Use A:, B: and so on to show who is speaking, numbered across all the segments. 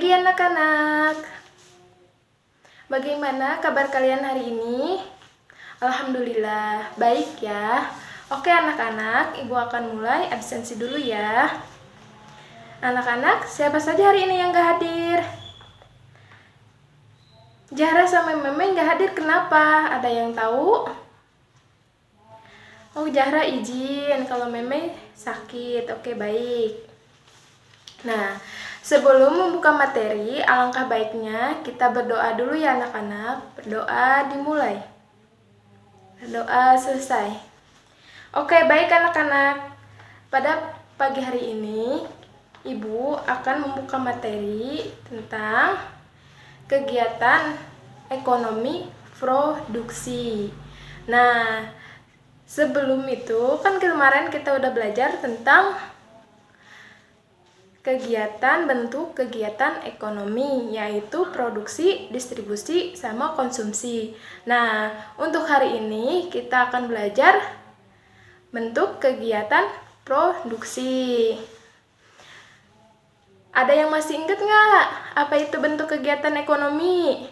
A: pagi anak-anak. Bagaimana kabar kalian hari ini? Alhamdulillah, baik ya. Oke anak-anak, Ibu akan mulai absensi dulu ya. Anak-anak, siapa saja hari ini yang gak hadir? Zahra sama Meme gak hadir, kenapa? Ada yang tahu? Oh, Zahra izin, kalau Meme sakit. Oke, baik. Nah, sebelum membuka materi, alangkah baiknya kita berdoa dulu ya anak-anak. Berdoa dimulai. Berdoa selesai. Oke, baik anak-anak. Pada pagi hari ini, Ibu akan membuka materi tentang kegiatan ekonomi produksi. Nah, sebelum itu kan kemarin kita udah belajar tentang bentuk kegiatan ekonomi, yaitu produksi, distribusi, sama konsumsi. Nah, untuk hari ini kita akan belajar bentuk kegiatan produksi. Ada yang masih ingat nggak apa itu bentuk kegiatan ekonomi?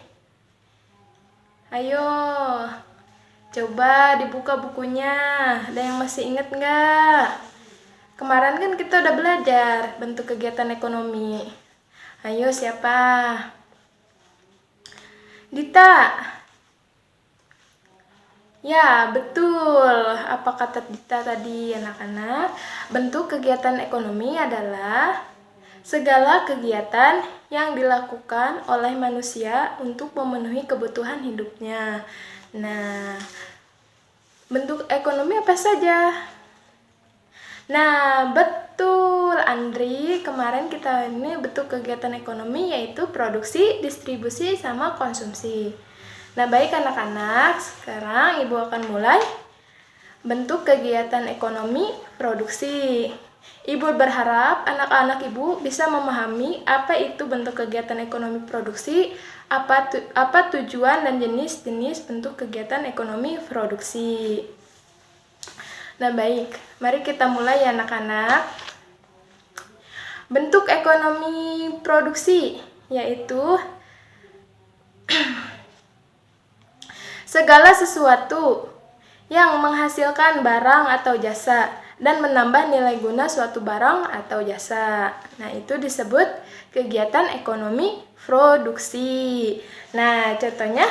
A: Ayo, coba dibuka bukunya. Ada yang masih ingat nggak? Kemarin kan kita udah belajar bentuk kegiatan ekonomi. Ayo, siapa? Dita. Ya, betul. Apa kata Dita tadi, anak-anak? Bentuk kegiatan ekonomi adalah segala kegiatan yang dilakukan oleh manusia untuk memenuhi kebutuhan hidupnya. Nah, bentuk ekonomi apa saja? Nah, betul Andri, kemarin kita ini bentuk kegiatan ekonomi yaitu produksi, distribusi, sama konsumsi. Nah, baik anak-anak, sekarang Ibu akan mulai bentuk kegiatan ekonomi produksi. Ibu berharap anak-anak Ibu bisa memahami apa itu bentuk kegiatan ekonomi produksi, apa tujuan dan jenis-jenis bentuk kegiatan ekonomi produksi. Nah, baik, mari kita mulai ya anak-anak. Bentuk ekonomi produksi yaitu segala sesuatu yang menghasilkan barang atau jasa dan menambah nilai guna suatu barang atau jasa. Nah, itu disebut kegiatan ekonomi produksi. Nah, contohnya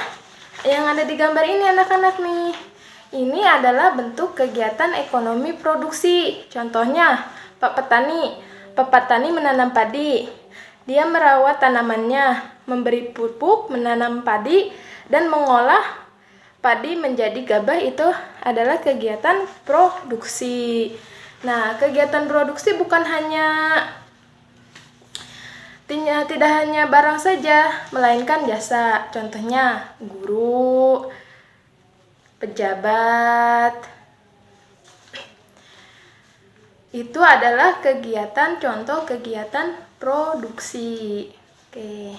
A: yang ada di gambar ini anak-anak nih. Ini adalah bentuk kegiatan ekonomi produksi. Contohnya, Pak petani menanam padi. Dia merawat tanamannya, memberi pupuk, menanam padi, dan mengolah padi menjadi gabah. Itu adalah kegiatan produksi. Nah, kegiatan produksi bukan tidak hanya barang saja, melainkan jasa. Contohnya, guru, pejabat. Itu adalah contoh kegiatan produksi. Oke.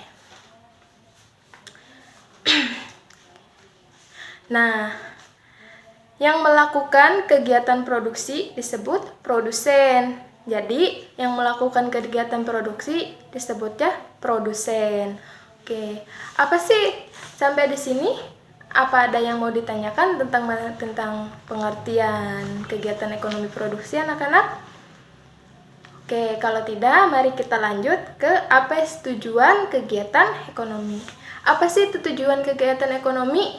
A: Nah, yang melakukan kegiatan produksi disebut produsen. Jadi, yang melakukan kegiatan produksi disebutnya produsen. Oke. Apa sih sampai di sini? Apa ada yang mau ditanyakan tentang pengertian kegiatan ekonomi produksi anak-anak? Oke, kalau tidak, mari kita lanjut ke apa tujuan kegiatan ekonomi. Apa sih tujuan kegiatan ekonomi?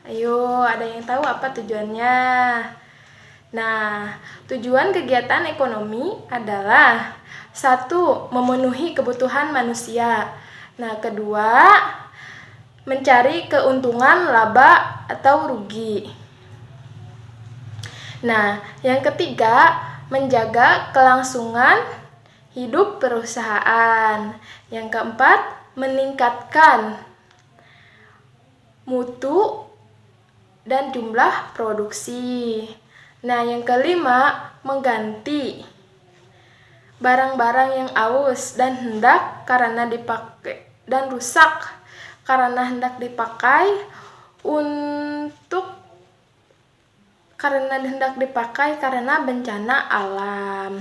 A: Ayo, ada yang tahu apa tujuannya? Nah, tujuan kegiatan ekonomi adalah 1. Memenuhi kebutuhan manusia. Nah, kedua, mencari keuntungan laba atau rugi. Nah, yang ketiga, menjaga kelangsungan hidup perusahaan. Yang keempat, meningkatkan mutu dan jumlah produksi. Nah, yang kelima, mengganti barang-barang yang aus dan hendak karena dipakai dan rusak karena hendak dipakai karena bencana alam.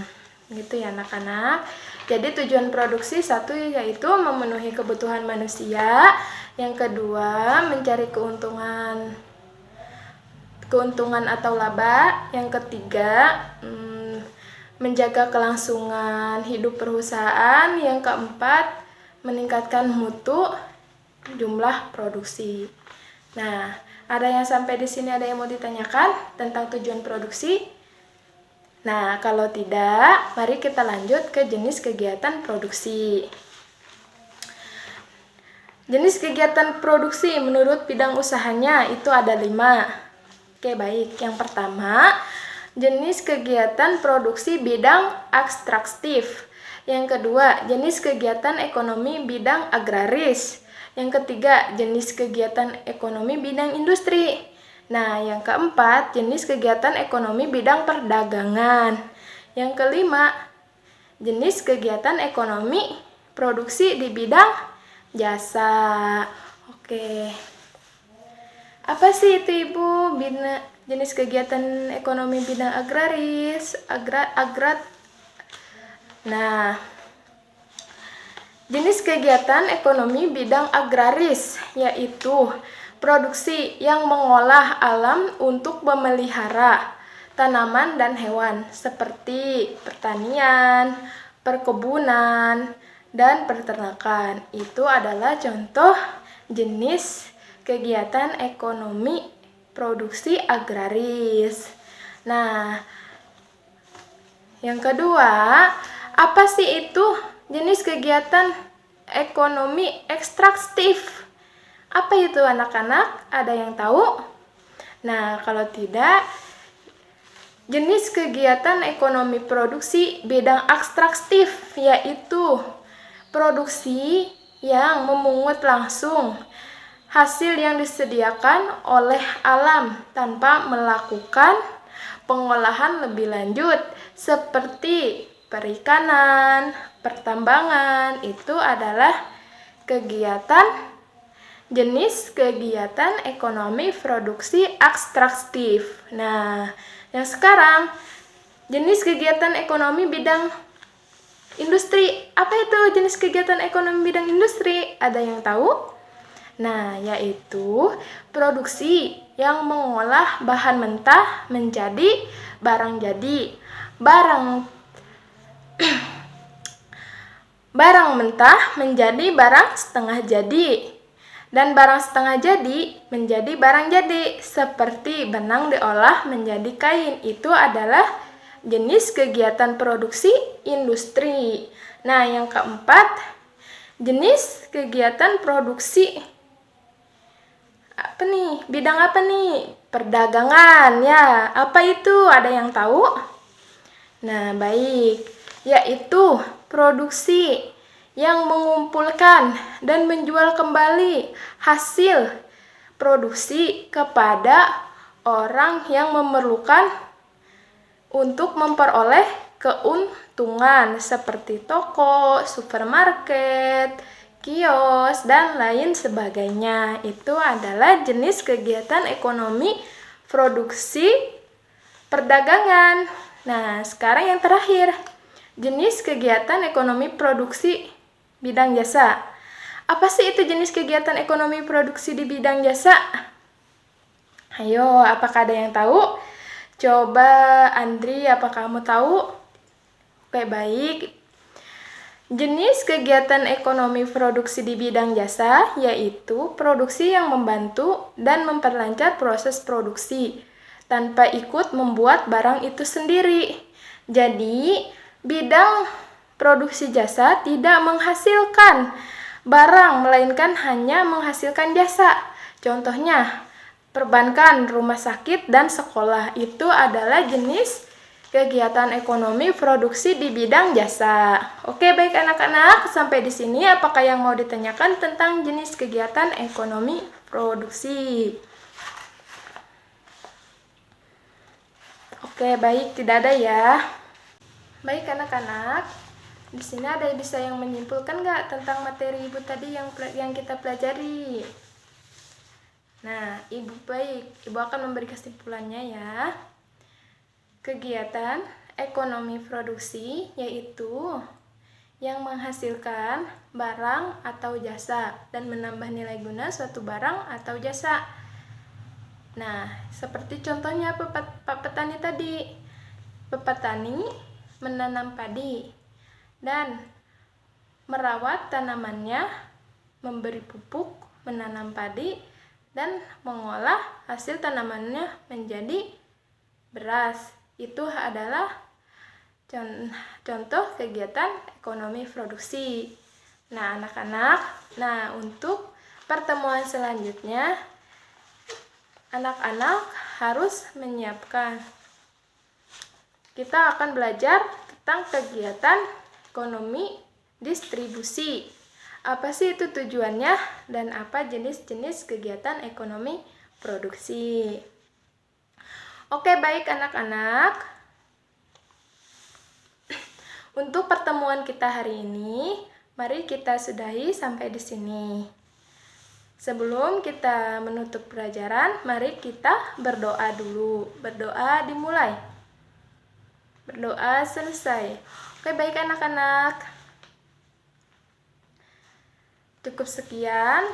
A: Gitu ya anak-anak. Jadi tujuan produksi satu yaitu memenuhi kebutuhan manusia, yang kedua mencari keuntungan atau laba, yang ketiga menjaga kelangsungan hidup perusahaan, yang keempat meningkatkan mutu jumlah produksi. Nah, ada yang sampai di sini ada yang mau ditanyakan tentang tujuan produksi? Nah, kalau tidak, mari kita lanjut ke jenis kegiatan produksi. Jenis kegiatan produksi menurut bidang usahanya itu ada 5. Oke, baik. Yang pertama, jenis kegiatan produksi bidang ekstraktif. Yang kedua, jenis kegiatan ekonomi bidang agraris. Yang ketiga, jenis kegiatan ekonomi bidang industri. Nah, yang keempat, jenis kegiatan ekonomi bidang perdagangan. Yang kelima, jenis kegiatan ekonomi produksi di bidang jasa. Oke. Apa sih itu Ibu? Jenis kegiatan ekonomi bidang agraris, Nah, jenis kegiatan ekonomi bidang agraris yaitu produksi yang mengolah alam untuk memelihara tanaman dan hewan seperti pertanian, perkebunan, dan peternakan. Itu adalah contoh jenis kegiatan ekonomi produksi agraris. Nah, yang kedua, apa sih itu jenis kegiatan ekonomi ekstraktif? Apa itu anak-anak? Ada yang tahu? Nah, kalau tidak, jenis kegiatan ekonomi produksi bidang ekstraktif yaitu produksi yang memungut langsung hasil yang disediakan oleh alam tanpa melakukan pengolahan lebih lanjut seperti perikanan, pertambangan. Itu adalah jenis kegiatan ekonomi produksi ekstraktif. Nah, yang sekarang jenis kegiatan ekonomi bidang industri. Apa itu jenis kegiatan ekonomi bidang industri? Ada yang tahu? Nah, yaitu produksi yang mengolah bahan mentah menjadi barang jadi. Barang mentah menjadi barang setengah jadi. Dan barang setengah jadi menjadi barang jadi. Seperti benang diolah menjadi kain. Itu adalah jenis kegiatan produksi industri. Nah, yang keempat, jenis kegiatan produksi bidang apa nih? Perdagangan ya. Apa itu? Ada yang tahu? Nah, baik. Yaitu produksi yang mengumpulkan dan menjual kembali hasil produksi kepada orang yang memerlukan untuk memperoleh keuntungan seperti toko, supermarket, kios, dan lain sebagainya. Itu adalah jenis kegiatan ekonomi produksi perdagangan. Nah, sekarang yang terakhir, jenis kegiatan ekonomi produksi bidang jasa. Apa sih itu jenis kegiatan ekonomi produksi di bidang jasa? Ayo, apakah ada yang tahu? Coba Andri, apa kamu tahu? Oke, baik. Jenis kegiatan ekonomi produksi di bidang jasa yaitu produksi yang membantu dan memperlancar proses produksi tanpa ikut membuat barang itu sendiri. Jadi, bidang produksi jasa tidak menghasilkan barang, melainkan hanya menghasilkan jasa. Contohnya, perbankan, rumah sakit, dan sekolah. Itu adalah jenis kegiatan ekonomi produksi di bidang jasa. Oke, baik anak-anak, sampai di sini apakah yang mau ditanyakan tentang jenis kegiatan ekonomi produksi? Oke, baik, tidak ada ya. Baik anak-anak, di sini ada bisa yang menyimpulkan nggak tentang materi Ibu tadi yang kita pelajari? Nah, Ibu akan memberi kesimpulannya ya. Kegiatan ekonomi produksi yaitu yang menghasilkan barang atau jasa dan menambah nilai guna suatu barang atau jasa. Nah, seperti contohnya Pak Petani tadi. Petani menanam padi dan merawat tanamannya, memberi pupuk, menanam padi, dan mengolah hasil tanamannya menjadi beras. Itu adalah contoh kegiatan ekonomi produksi. Nah, anak-anak, untuk pertemuan selanjutnya, anak-anak harus menyiapkan. Kita akan belajar tentang kegiatan ekonomi distribusi. Apa sih itu tujuannya dan apa jenis-jenis kegiatan ekonomi produksi? Oke, baik anak-anak. Untuk pertemuan kita hari ini, mari kita sudahi sampai di sini. Sebelum kita menutup pelajaran, mari kita berdoa dulu. Berdoa dimulai. Berdoa selesai. Oke, baik anak-anak. Cukup sekian.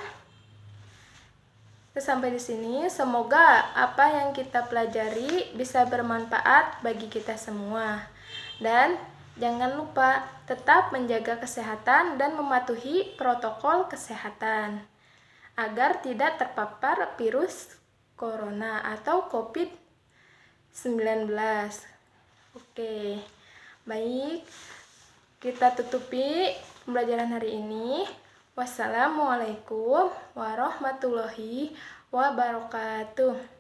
A: Sampai di sini. Semoga apa yang kita pelajari bisa bermanfaat bagi kita semua. Dan jangan lupa tetap menjaga kesehatan dan mematuhi protokol kesehatan agar tidak terpapar virus corona atau COVID-19. Oke, baik. Kita tutupi pembelajaran hari ini. Wassalamualaikum warahmatullahi wabarakatuh.